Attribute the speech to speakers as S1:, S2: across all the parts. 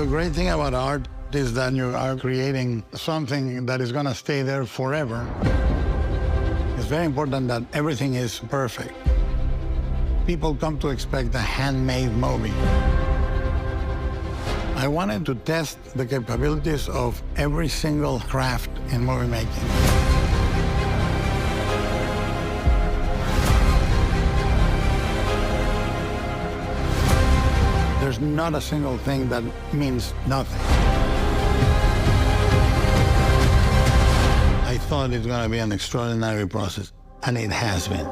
S1: The great thing about art is that you are creating something that is going to stay there forever. It's very important that everything is perfect. People come to expect a handmade movie. I wanted to test the capabilities of every single craft in movie making. There's not a single thing that means nothing. I thought it's going to be an extraordinary process, and it has been.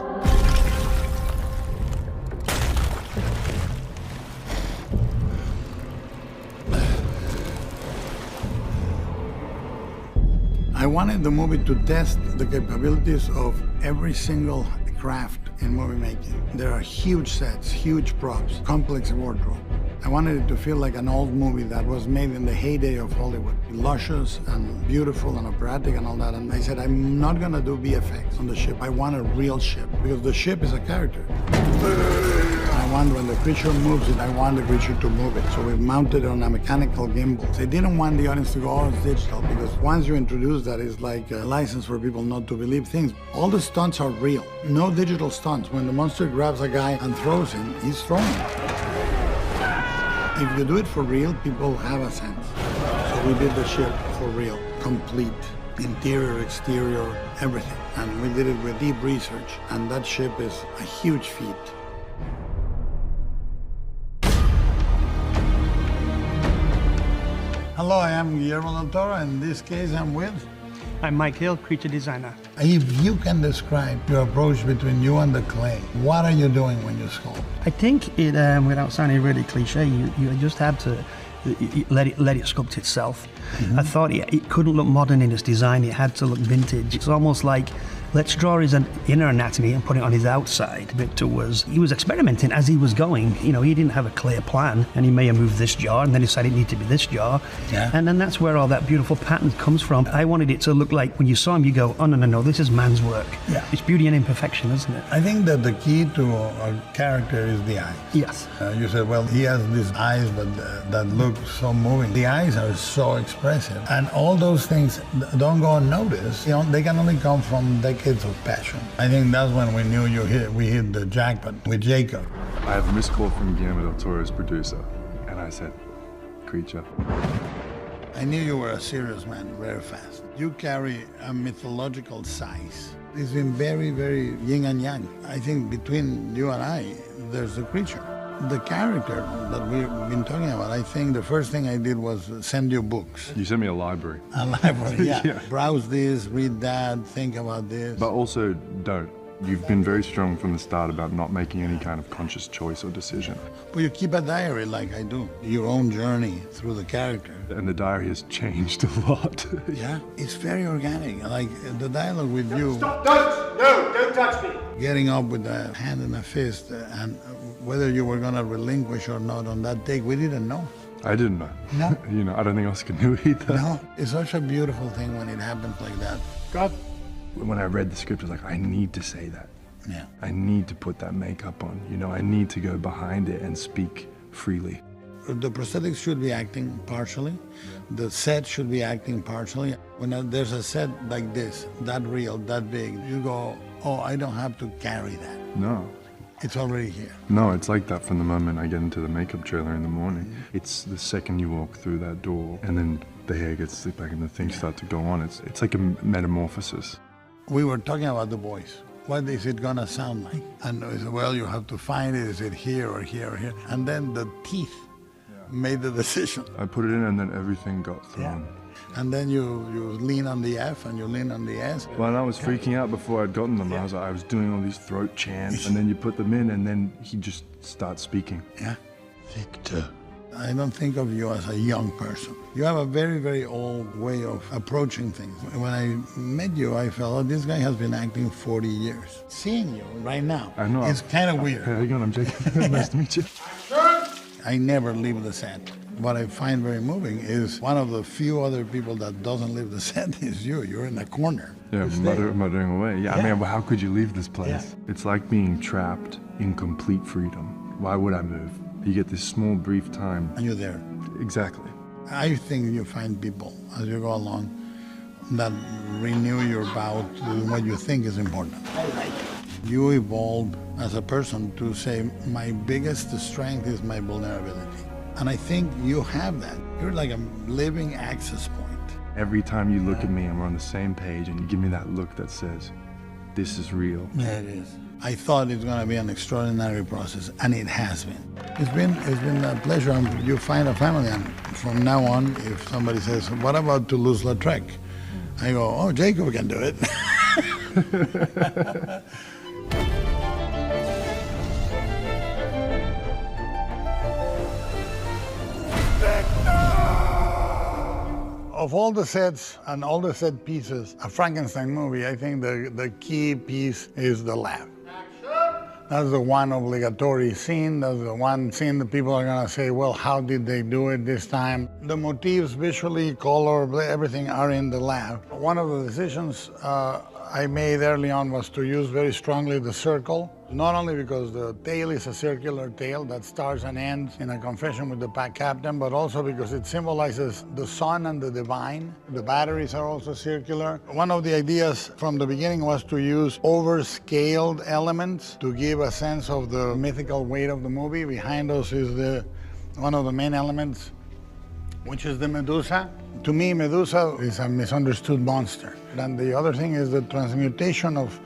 S1: I wanted the movie to test the capabilities of every single craft in movie making. There are huge sets, huge props, complex wardrobe. I wanted it to feel like an old movie that was made in the heyday of Hollywood. Luscious and beautiful and operatic and all that. And I said, I'm not gonna do VFX on the ship. I want a real ship, because the ship is a character. I want when the creature moves it, I want the creature to move it. So we mounted it on a mechanical gimbal. They didn't want the audience to go, oh, it's digital, because once you introduce that, it's like a license for people not to believe things. All the stunts are real. No digital stunts. When the monster grabs a guy and throws him, he's thrown him. If you do it for real, people have a sense. So we did the ship for real, complete, interior, exterior, everything. And we did it with deep research, and that ship is a huge feat. Hello, I am Guillermo del Toro. In this case, I'm with...
S2: I'm Mike Hill, creature designer.
S1: If you can describe your approach between you and the clay, what are you doing when you sculpt?
S2: I think it, without sounding really cliche, you just have to let it sculpt itself. Mm-hmm. I thought it couldn't look modern in its design, it had to look vintage. It's almost like, let's draw his inner anatomy and put it on his outside. Victor he was experimenting as he was going. You know, he didn't have a clear plan, and he may have moved this jar and then decided it needed to be this jar. Yeah. And then that's where all that beautiful pattern comes from. I wanted it to look like, when you saw him, you go, oh, no, this is man's work. Yeah. It's beauty and imperfection, isn't it?
S1: I think that the key to a character is the eyes.
S2: Yes.
S1: You said, well, he has these eyes that look so moving. The eyes are so expressive. And all those things don't go unnoticed. You know, they can only come from decades of passion. I think that's when we knew we hit the jackpot with Jacob.
S3: I have a missed call from Guillermo del Toro's producer, and I said, creature.
S1: I knew you were a serious man very fast. You carry a mythological size. It's been very, very yin and yang. I think between you and I, there's a creature. The character that we've been talking about, I think the first thing I did was send you books.
S3: You sent me a library.
S1: A library, yeah.
S3: Yeah.
S1: Browse this, read that, think about this.
S3: But also don't. You've been very strong from the start about not making any kind of conscious choice or decision.
S1: But you keep a diary like I do, your own journey through the character.
S3: And the diary has changed a lot.
S1: Yeah, it's very organic. Like the dialogue with you.
S4: Stop! Don't touch me!
S1: Getting up with a hand and a fist, and whether you were gonna relinquish or not on that take, we didn't know.
S3: I didn't know.
S1: No.
S3: You know, I don't think Oscar knew either.
S1: No, it's such a beautiful thing when it happens like that.
S3: God. When I read the script, I was like, I need to say that.
S1: Yeah.
S3: I need to put that makeup on. You know, I need to go behind it and speak freely.
S1: The prosthetics should be acting partially. The set should be acting partially. When there's a set like this, that real, that big, you go, oh, I don't have to carry that.
S3: No.
S1: It's already here.
S3: No, it's like that from the moment I get into the makeup trailer in the morning. Mm-hmm. It's the second you walk through that door, and then the hair gets slicked back and the things start to go on. It's like a metamorphosis.
S1: We were talking about the voice. What is it gonna sound like? And we said, well, you have to find it. Is it here or here or here? And then the teeth made the decision.
S3: I put it in and then everything got thrown.
S1: Yeah. And then you lean on the F and you lean on the S.
S3: Well, I was freaking out before I'd gotten them. I was doing all these throat chants, and then you put them in and then he just starts speaking.
S1: Yeah. Victor. I don't think of you as a young person. You have a very, very old way of approaching things. When I met you, I felt, oh, this guy has been acting 40 years. Seeing you right now,
S3: I know.
S1: It's kind of weird.
S3: Hey, how you going? I'm Jacob. Nice to meet you.
S1: I never leave the set. What I find very moving is one of the few other people that doesn't leave the set is you. You're in a corner.
S3: Yeah, muttering away. Yeah, I mean, well, how could you leave this place?
S1: Yeah.
S3: It's like being trapped in complete freedom. Why would I move? You get this small, brief time.
S1: And you're there.
S3: Exactly.
S1: I think you find people as you go along that renew your vow to do what you think is important. You evolve as a person to say, my biggest strength is my vulnerability. And I think you have that. You're like a living access point.
S3: Every time you look at me and we're on the same page and you give me that look that says, this is real.
S1: Yeah, it is. I thought it's going to be an extraordinary process, and it has been. It's been a pleasure. You find a family, and from now on, if somebody says, what about Toulouse-Lautrec? I go, oh, Jacob can do it. Of all the sets and all the set pieces, a Frankenstein movie, I think the key piece is the lab. That's the one obligatory scene. That's the one scene that people are gonna say, well, how did they do it this time? The motifs, visually, color, everything are in the lab. One of the decisions I made early on was to use very strongly the circle, not only because the tail is a circular tail that starts and ends in a confession with the captain, but also because it symbolizes the sun and the divine. The batteries are also circular. One of the ideas from the beginning was to use overscaled elements to give a sense of the mythical weight of the movie. Behind us is one of the main elements, which is the Medusa. To me, Medusa is a misunderstood monster. And the other thing is the transmutation of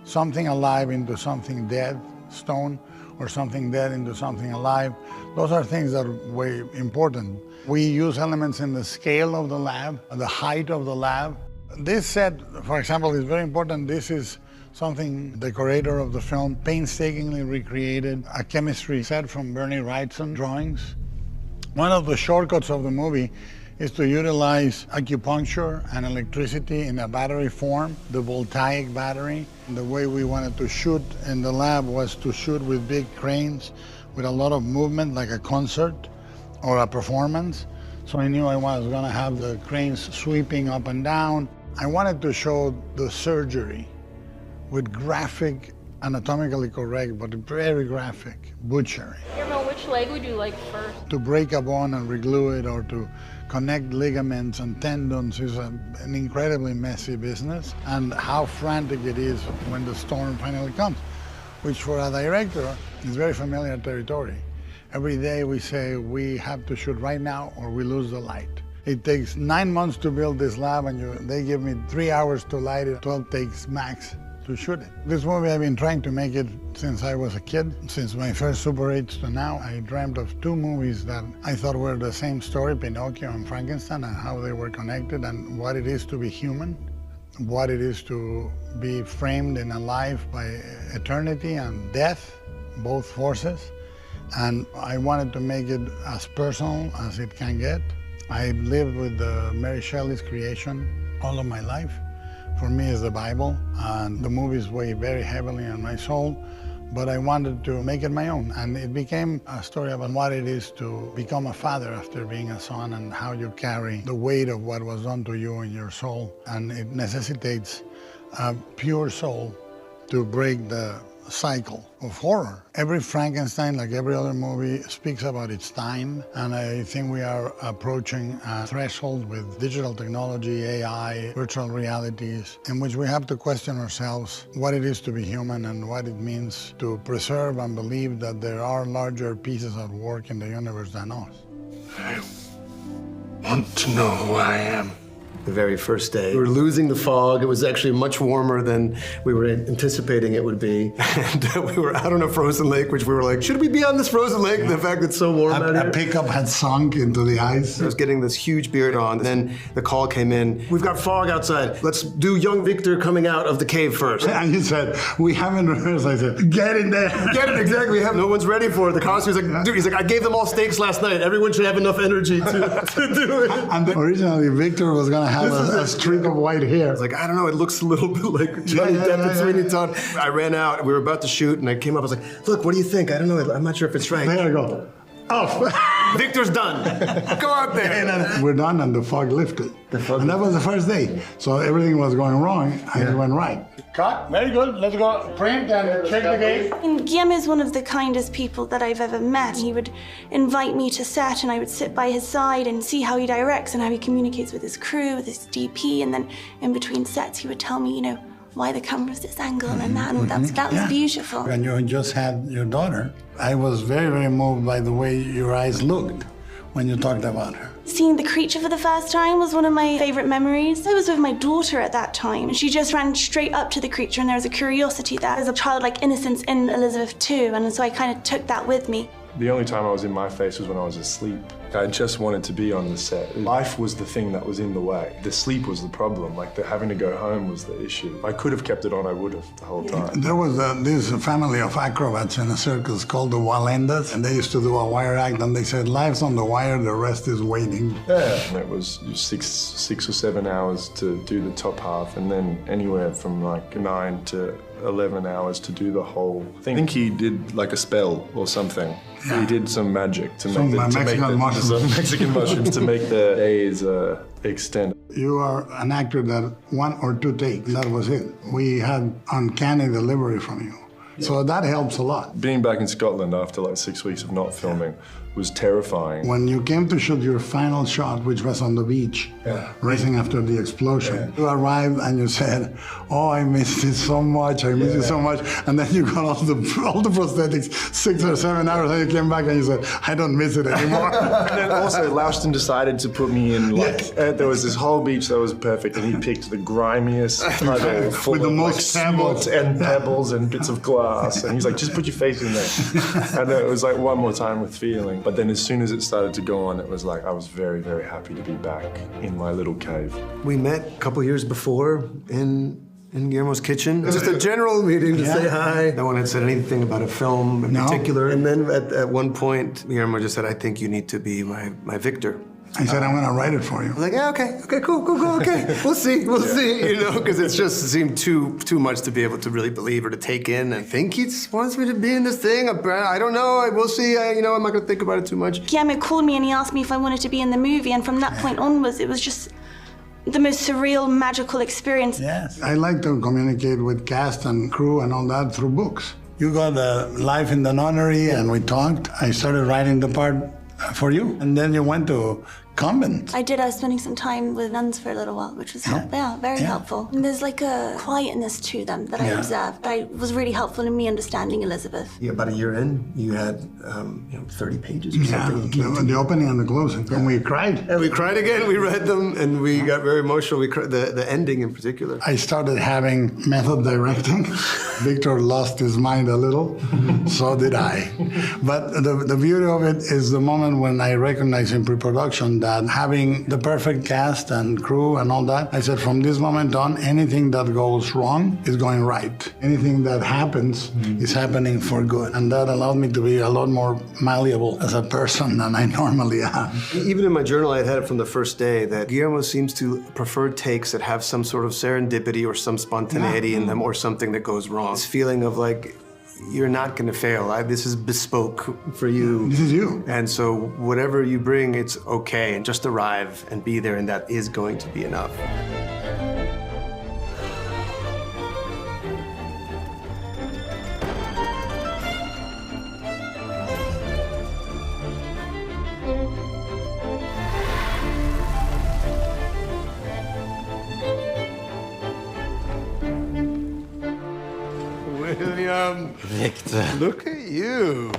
S1: something alive into something dead, stone, or something dead into something alive. Those are things that are way important. We use elements in the scale of the lab, the height of the lab. This set, for example, is very important. This is something the curator of the film painstakingly recreated, a chemistry set from Bernie Wrightson drawings. One of the shortcuts of the movie is to utilize acupuncture and electricity in a battery form, the voltaic battery. The way we wanted to shoot in the lab was to shoot with big cranes with a lot of movement, like a concert or a performance. So I knew I was gonna have the cranes sweeping up and down. I wanted to show the surgery with graphic, anatomically correct, but very graphic butchery.
S5: Which leg would you like first?
S1: To break a bone and reglue it, or to connect ligaments and tendons is an incredibly messy business, and how frantic it is when the storm finally comes, which for a director is very familiar territory. Every day we say we have to shoot right now or we lose the light. It takes 9 months to build this lab, and they give me 3 hours to light it, 12 takes max to shoot it. This movie, I've been trying to make it since I was a kid. Since my first Super 8s to now, I dreamt of 2 movies that I thought were the same story, Pinocchio and Frankenstein, and how they were connected, and what it is to be human, what it is to be framed in a life by eternity and death, both forces. And I wanted to make it as personal as it can get. I lived with Mary Shelley's creation all of my life. For me, it's the Bible, and the movies weigh very heavily on my soul, but I wanted to make it my own. And it became a story about what it is to become a father after being a son, and how you carry the weight of what was done to you in your soul. And it necessitates a pure soul to break the cycle of horror. Every Frankenstein, like every other movie, speaks about its time, and I think we are approaching a threshold with digital technology, AI, virtual realities, in which we have to question ourselves what it is to be human and what it means to preserve and believe that there are larger pieces at work in the universe than us.
S6: I want to know who I am.
S7: The very first day, we were losing the fog. It was actually much warmer than we were anticipating it would be. And we were out on a frozen lake, which we were like, should we be on this frozen lake? The fact it's so warm out here.
S1: A pickup had sunk into the ice.
S7: I was getting this huge beard on. And then the call came in. We've got fog outside. Let's do young Victor coming out of the cave first.
S1: And he said, we haven't rehearsed. I said, get in there.
S7: Get it, exactly. No one's ready for it. The costume's like, dude, he's like, I gave them all steaks last night. Everyone should have enough energy to do it.
S1: And originally, Victor was going to have a streak of white hair.
S7: I was like, I don't know, it looks a little bit like Johnny Depp and Sweeney Todd. I ran out, we were about to shoot, and I came up, I was like, look, what do you think? I don't know, I'm not sure if it's right.
S1: There you go.
S7: Oh, Victor's done. Go out there.
S1: And then we're done and the fog lifted. And that was the first day. So everything was going wrong and it went right. Cut. Very good. Let's go print and check the gate.
S8: And Guillermo is one of the kindest people that I've ever met. He would invite me to set and I would sit by his side and see how he directs and how he communicates with his crew, with his DP, and then in between sets he would tell me, you know, why the camera's this angle and that, and that was beautiful.
S1: When you just had your daughter, I was very, very moved by the way your eyes looked when you talked about her.
S8: Seeing the creature for the first time was one of my favorite memories. I was with my daughter at that time, and she just ran straight up to the creature, and there was a curiosity there. There's a childlike innocence in Elizabeth too, and so I kind of took that with me.
S3: The only time I was in my face was when I was asleep. I just wanted to be on the set. Life was the thing that was in the way. The sleep was the problem. Like, the having to go home was the issue. If I could have kept it on, I would have the whole time.
S1: There was this family of acrobats in a circus called the Walendas, and they used to do a wire act, and they said, life's on the wire, the rest is waiting.
S3: Yeah, and it was six or 7 hours to do the top half, and then anywhere from like 9 to 11 hours to do the whole thing. I think he did like a spell or something. Yeah. He did some magic to make some Mexican mushrooms to make the days extend.
S1: You are an actor that 1 or 2 takes, that was it. We had uncanny delivery from you. Yeah. So that helps a lot.
S3: Being back in Scotland after like 6 weeks of not filming was terrifying.
S1: When you came to shoot your final shot, which was on the beach, racing after the explosion, you arrived and you said, oh, I missed it so much, I missed it so much. And then you got all the prosthetics, 6 or 7 hours, and you came back and you said, I don't miss it anymore.
S3: And then also, Lauston decided to put me in, like, there was this whole beach that was perfect, and he picked the grimiest puddle full
S1: with the
S3: of
S1: most
S3: like,
S1: pebbles
S3: and pebbles and bits of glass. And he's like, just put your face in there. And it was like one more time with feeling. But then as soon as it started to go on, it was like I was very, very happy to be back in my little cave.
S7: We met a couple years before in Guillermo's kitchen. Just a general meeting to say hi. No one had said anything about a film in particular. And then at one point, Guillermo just said, I think you need to be my Victor.
S1: I said, I'm going to write it for you.
S7: I was like, yeah, okay, cool, okay. We'll see, you know, because it just seemed too much to be able to really believe or to take in. I think he wants me to be in this thing. I don't know, we'll see, you know, I'm not going to think about it too much.
S8: Guillermo called me and he asked me if I wanted to be in the movie, and from that point onwards, it was just the most surreal, magical experience.
S1: Yes. I like to communicate with cast and crew and all that through books. You got Life in the Nunnery, and we talked. I started writing the part for you, and then you went to convent.
S8: I did. I was spending some time with nuns for a little while, which was very helpful. And there's like a quietness to them that I observed. That was really helpful in me understanding Elizabeth.
S7: Yeah, about a year in, you had 30 pages or something.
S1: The opening and the closing. And we cried.
S7: And we cried again. We read them, and we got very emotional. We cried, the ending in particular.
S1: I started having method directing. Victor lost his mind a little. So did I. But the beauty of it is the moment when I recognized in pre-production that having the perfect cast and crew and all that, I said from this moment on, anything that goes wrong is going right. Anything that happens is happening for good. And that allowed me to be a lot more malleable as a person than I normally am.
S7: Even in my journal, I had it from the first day that Guillermo seems to prefer takes that have some sort of serendipity or some spontaneity in them, or something that goes wrong. This feeling of like, you're not going to fail. This is bespoke for you.
S1: This is you.
S7: And so whatever you bring, it's okay. And just arrive and be there, and that is going to be enough. William.
S9: Victor.
S7: Look at you.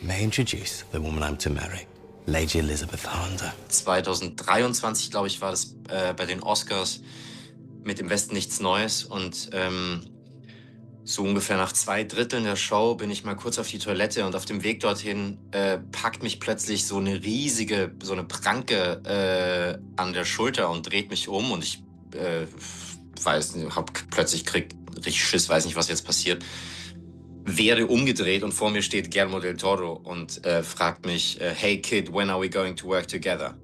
S9: May I introduce the woman I'm to marry, Lady Elizabeth Hunter.
S10: 2023, glaube ich, war das bei den Oscars mit Im Westen nichts Neues. Und so ungefähr nach 2/3 der Show bin ich mal kurz auf die Toilette, und auf dem Weg dorthin packt mich plötzlich so eine riesige, so eine Pranke an der Schulter und dreht mich um, und ich krieg richtig Schiss, weiß nicht, was jetzt passiert. Werde umgedreht und vor mir steht Guillermo del Toro und fragt mich, hey Kid, when are we going to work together?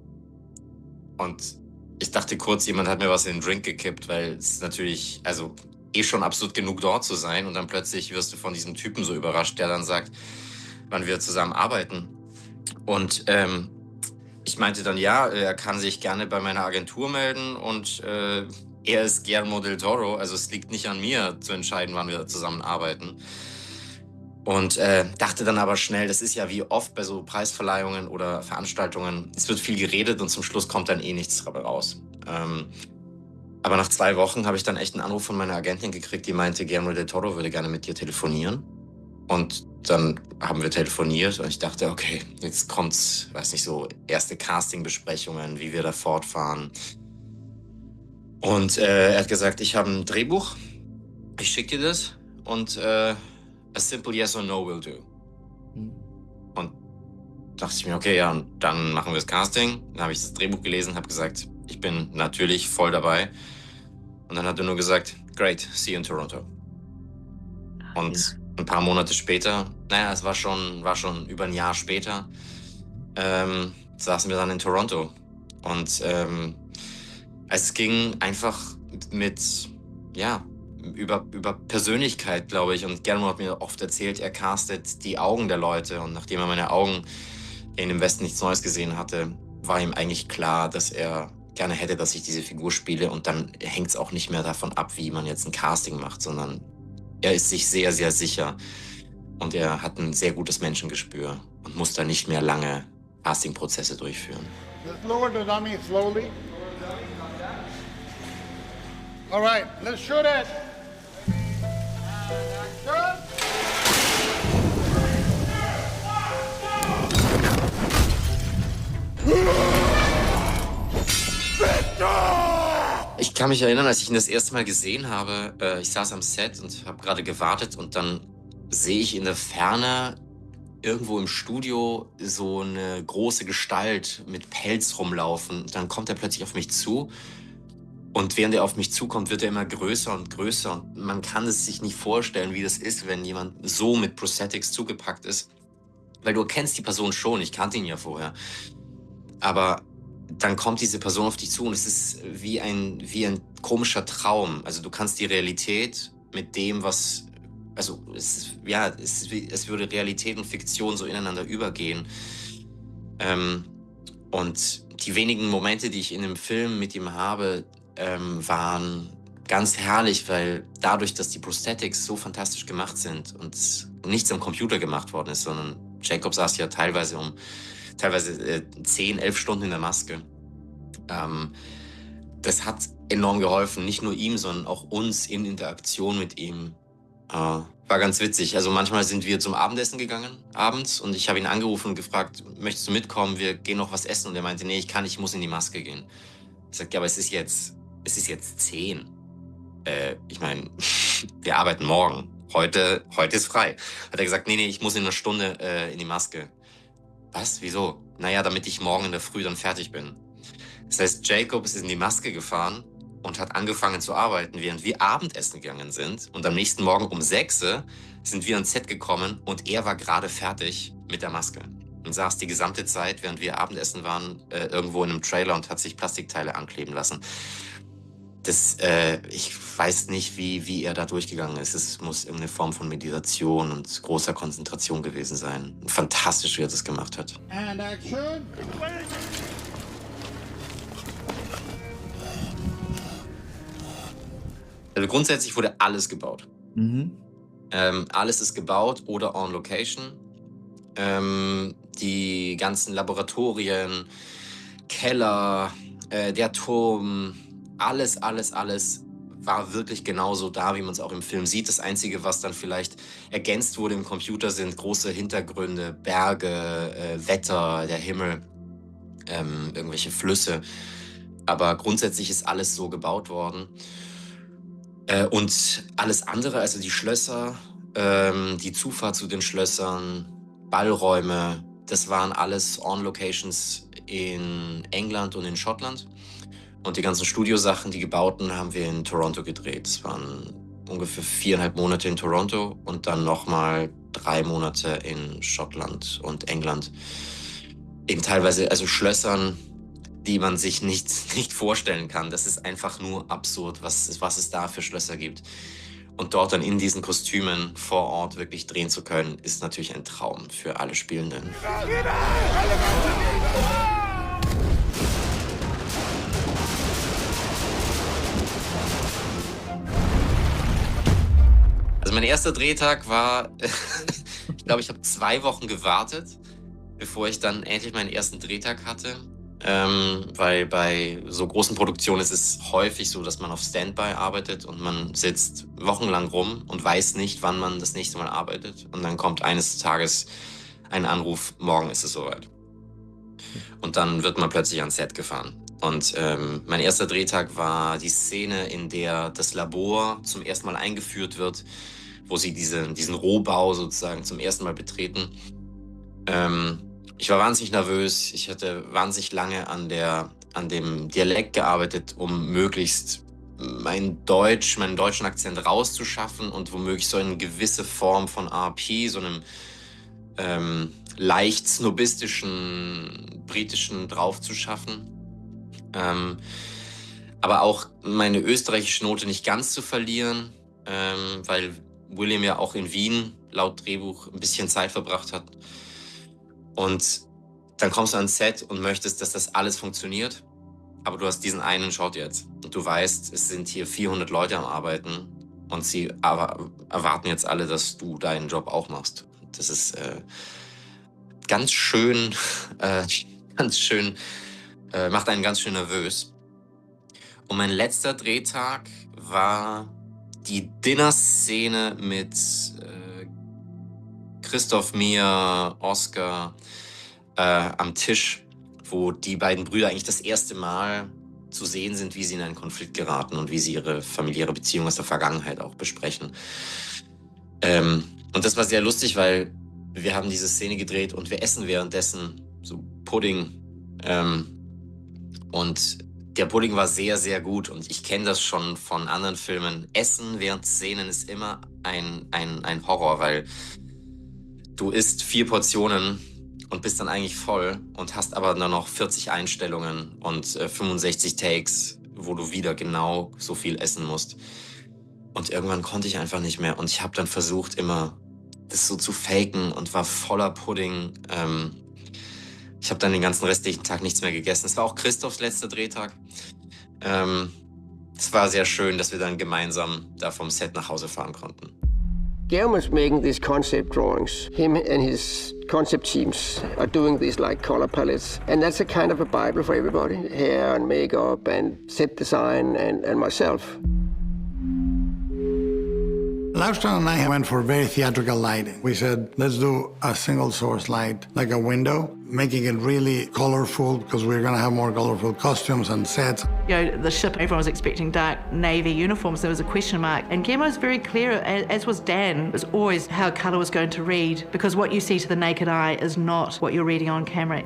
S10: Und ich dachte kurz, jemand hat mir was in den Drink gekippt, weil es natürlich, also schon absurd genug dort zu sein, und dann plötzlich wirst du von diesem Typen so überrascht, der dann sagt, wann wir zusammen arbeiten. Und ich meinte dann, ja, er kann sich gerne bei meiner Agentur melden und er ist Guillermo del Toro, also es liegt nicht an mir zu entscheiden, wann wir zusammen arbeiten. Und dachte dann aber schnell, das ist ja wie oft bei so Preisverleihungen oder Veranstaltungen, es wird viel geredet und zum Schluss kommt dann eh nichts dabei raus. Aber nach 2 Wochen habe ich dann echt einen Anruf von meiner Agentin gekriegt, die meinte, Guillermo del Toro würde gerne mit dir telefonieren. Und dann haben wir telefoniert und ich dachte, okay, jetzt kommt's, weiß nicht, so erste Casting-Besprechungen, wie wir da fortfahren. Und er hat gesagt, ich habe ein Drehbuch, ich schicke dir das und a simple yes or no will do. Und dachte ich mir, okay, ja, und dann machen wir das Casting. Dann habe ich das Drehbuch gelesen, habe gesagt, ich bin natürlich voll dabei. Und dann hat er nur gesagt, great, see you in Toronto. Und ein paar Monate später, naja, es war schon über ein Jahr später, saßen wir dann in Toronto. Und es ging einfach über Persönlichkeit, glaube ich. Und Guillermo hat mir oft erzählt, er castet die Augen der Leute. Und nachdem er meine Augen in dem Westen nichts Neues gesehen hatte, war ihm eigentlich klar, dass er gerne hätte, dass ich diese Figur spiele. Und dann hängt es auch nicht mehr davon ab, wie man jetzt ein Casting macht, sondern er ist sich sehr, sehr sicher. Und er hat ein sehr gutes Menschengespür und muss da nicht mehr lange Castingprozesse durchführen.
S1: Just lower the dummy slowly. All right, let's shoot it. Action.
S10: Ich kann mich erinnern, als ich ihn das erste Mal gesehen habe, ich saß am Set und habe gerade gewartet und dann sehe ich in der Ferne irgendwo im Studio so eine große Gestalt mit Pelz rumlaufen. Dann kommt er plötzlich auf mich zu und während er auf mich zukommt, wird er immer größer und größer und man kann es sich nicht vorstellen, wie das ist, wenn jemand so mit Prosthetics zugepackt ist. Weil du kennst die Person schon, ich kannte ihn ja vorher. Aber dann kommt diese Person auf dich zu und es ist wie ein komischer Traum. Also du kannst die Realität mit dem, was... Also es würde Realität und Fiktion so ineinander übergehen. Und die wenigen Momente, die ich in dem Film mit ihm habe, waren ganz herrlich, weil dadurch, dass die Prosthetics so fantastisch gemacht sind und nichts am Computer gemacht worden ist, sondern Jacob saß ja teilweise 10, 11 Stunden in der Maske. Das hat enorm geholfen, nicht nur ihm, sondern auch uns in Interaktion mit ihm. War ganz witzig. Also manchmal sind wir zum Abendessen gegangen, abends, und ich habe ihn angerufen und gefragt, möchtest du mitkommen, wir gehen noch was essen? Und er meinte, nee, ich muss in die Maske gehen. Ich sagte, ja, aber es ist jetzt 10. Ich meine, wir arbeiten morgen. Heute ist frei. Hat er gesagt, nee, ich muss in einer Stunde in die Maske. Was? Wieso? Naja, damit ich morgen in der Früh dann fertig bin. Das heißt, Jacob ist in die Maske gefahren und hat angefangen zu arbeiten, während wir Abendessen gegangen sind. Und am nächsten Morgen um 6 sind wir ans Set gekommen und er war gerade fertig mit der Maske. Und saß die gesamte Zeit, während wir Abendessen waren, irgendwo in einem Trailer und hat sich Plastikteile ankleben lassen. Ich weiß nicht, wie er da durchgegangen ist. Es muss irgendeine Form von Meditation und großer Konzentration gewesen sein. Fantastisch, wie er das gemacht hat.
S1: And action.
S10: Also grundsätzlich wurde alles gebaut. Alles ist gebaut oder on location. Die ganzen Laboratorien, Keller, der Turm, alles war wirklich genauso da, wie man es auch im Film sieht. Das Einzige, was dann vielleicht ergänzt wurde im Computer, sind große Hintergründe, Berge, Wetter, der Himmel, irgendwelche Flüsse. Aber grundsätzlich ist alles so gebaut worden. Und alles andere, also die Schlösser, die Zufahrt zu den Schlössern, Ballräume, das waren alles On-Locations in England und in Schottland. Und die ganzen Studiosachen, die gebauten, haben wir in Toronto gedreht. Es waren ungefähr 4,5 Monate in Toronto und dann nochmal 3 Monate in Schottland und England. In teilweise, also Schlössern, die man sich nicht vorstellen kann. Das ist einfach nur absurd, was es da für Schlösser gibt. Und dort dann in diesen Kostümen vor Ort wirklich drehen zu können, ist natürlich ein Traum für alle Spielenden. Also mein erster Drehtag war, ich glaube, ich habe 2 Wochen gewartet, bevor ich dann endlich meinen ersten Drehtag hatte. Weil bei so großen Produktionen ist es häufig so, dass man auf Standby arbeitet und man sitzt wochenlang rum und weiß nicht, wann man das nächste Mal arbeitet. Und dann kommt eines Tages ein Anruf, morgen ist es soweit. Und dann wird man plötzlich ans Set gefahren. Und mein erster Drehtag war die Szene, in der das Labor zum ersten Mal eingeführt wird, wo sie diesen Rohbau sozusagen zum ersten Mal betreten. Ich war wahnsinnig nervös. Ich hatte wahnsinnig lange an dem Dialekt gearbeitet, um möglichst meinen deutschen Akzent rauszuschaffen und womöglich so eine gewisse Form von RP, so einem leicht snobistischen, britischen draufzuschaffen. Aber auch meine österreichische Note nicht ganz zu verlieren, weil William ja auch in Wien laut Drehbuch ein bisschen Zeit verbracht hat. Und dann kommst du ans Set und möchtest, dass das alles funktioniert. Aber du hast diesen einen Shot jetzt. Und du weißt, es sind hier 400 Leute am Arbeiten. Und sie erwarten jetzt alle, dass du deinen Job auch machst. Das ist ganz schön, macht einen ganz schön nervös. Und mein letzter Drehtag war die Dinner-Szene mit Christoph, Mia, Oscar am Tisch, wo die beiden Brüder eigentlich das erste Mal zu sehen sind, wie sie in einen Konflikt geraten und wie sie ihre familiäre Beziehung aus der Vergangenheit auch besprechen. Und das war sehr lustig, weil wir haben diese Szene gedreht und wir essen währenddessen so Pudding. Und der Pudding war sehr, sehr gut und ich kenne das schon von anderen Filmen. Essen während Szenen ist immer ein Horror, weil du isst 4 Portionen und bist dann eigentlich voll und hast aber dann noch 40 Einstellungen und 65 Takes, wo du wieder genau so viel essen musst. Und irgendwann konnte ich einfach nicht mehr und ich habe dann versucht, immer das so zu faken und war voller Pudding. Ich habe dann den ganzen restlichen Tag nichts mehr gegessen. Es war auch Christophs letzter Drehtag. Es war sehr schön, dass wir dann gemeinsam da vom Set nach Hause fahren konnten.
S11: Guillermo's making these concept drawings. Him and his concept teams are doing these like color palettes. And that's a kind of a Bible for everybody. Hair and makeup and set design and myself.
S1: Laustan and I went for very theatrical lighting. We said, let's do a single source light, like a window, making it really colorful because we're going to have more colorful costumes and sets.
S12: You know, the ship, everyone was expecting dark navy uniforms. There was a question mark. And Guillermo was very clear, as was Dan, was always how colour was going to read, because what you see to the naked eye is not what you're reading on camera.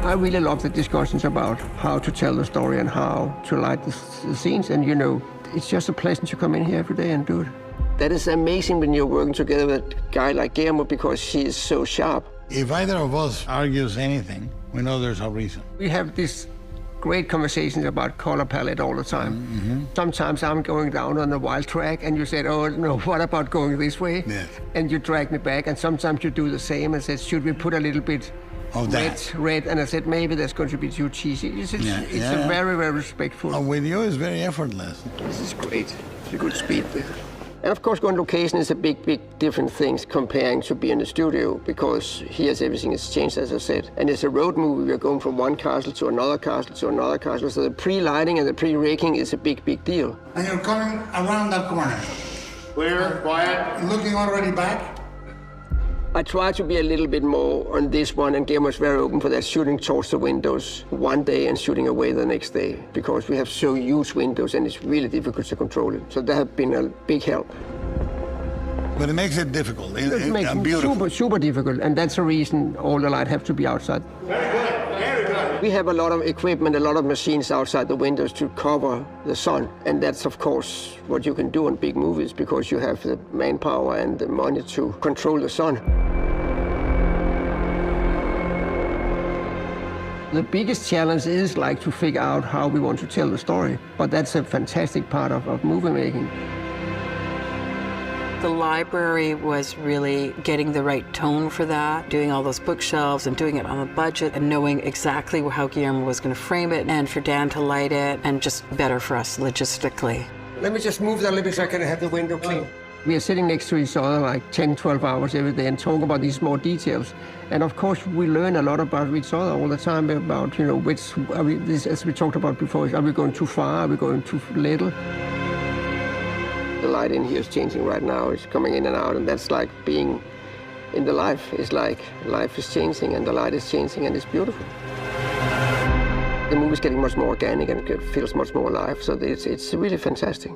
S11: I really love the discussions about how to tell the story and how to light the scenes. And, you know, it's just a pleasure to come in here every day and do it. That is amazing when you're working together with a guy like Guillermo because he is so sharp.
S1: If either of us argues anything, we know there's a reason.
S11: We have these great conversations about color palette all the time. Sometimes I'm going down on a wild track and you said, oh, no, what about going this way?
S1: Yes.
S11: And you drag me back, and sometimes you do the same and said, should we put a little bit
S1: of that?
S11: Red, and I said, maybe that's going to be too cheesy. It's a very, very respectful.
S1: And with you, it's very effortless.
S11: This is great. It's a good speed there. And of course, going on location is a big different thing comparing to be in the studio, because here everything has changed, as I said. And it's a road movie. We're going from one castle to another castle to another castle. So the pre-lighting and the pre-rigging is a big deal.
S1: And you're coming around that corner.
S4: Clear, quiet.
S1: Looking already back.
S11: I try to be a little bit more on this one, and Guillermo is very open for that, shooting towards the windows one day and shooting away the next day, because we have so huge windows and it's really difficult to control it. So that has been a big help.
S1: But it makes it difficult.
S11: It makes it super difficult, and that's the reason all the light have to be outside.
S4: Very good, very good.
S11: We have a lot of equipment, a lot of machines outside the windows to cover the sun, and that's of course what you can do in big movies, because you have the manpower and the money to control the sun. The biggest challenge is like to figure out how we want to tell the story, but that's a fantastic part of movie making.
S13: The library was really getting the right tone for that, doing all those bookshelves and doing it on a budget and knowing exactly how Guillermo was going to frame it and for Dan to light it and just better for us logistically.
S11: Let me just move that a little bit so I can have the window clean. We are sitting next to each other like 10, 12 hours every day and talk about these small details. And of course, we learn a lot about each other all the time about, you know, as we talked about before, are we going too far? Are we going too little? The light in here is changing right now. It's coming in and out, and that's like being in the life. It's like life is changing, and the light is changing, and it's beautiful. The movie's getting much more organic, and it feels much more alive, so it's really fantastic.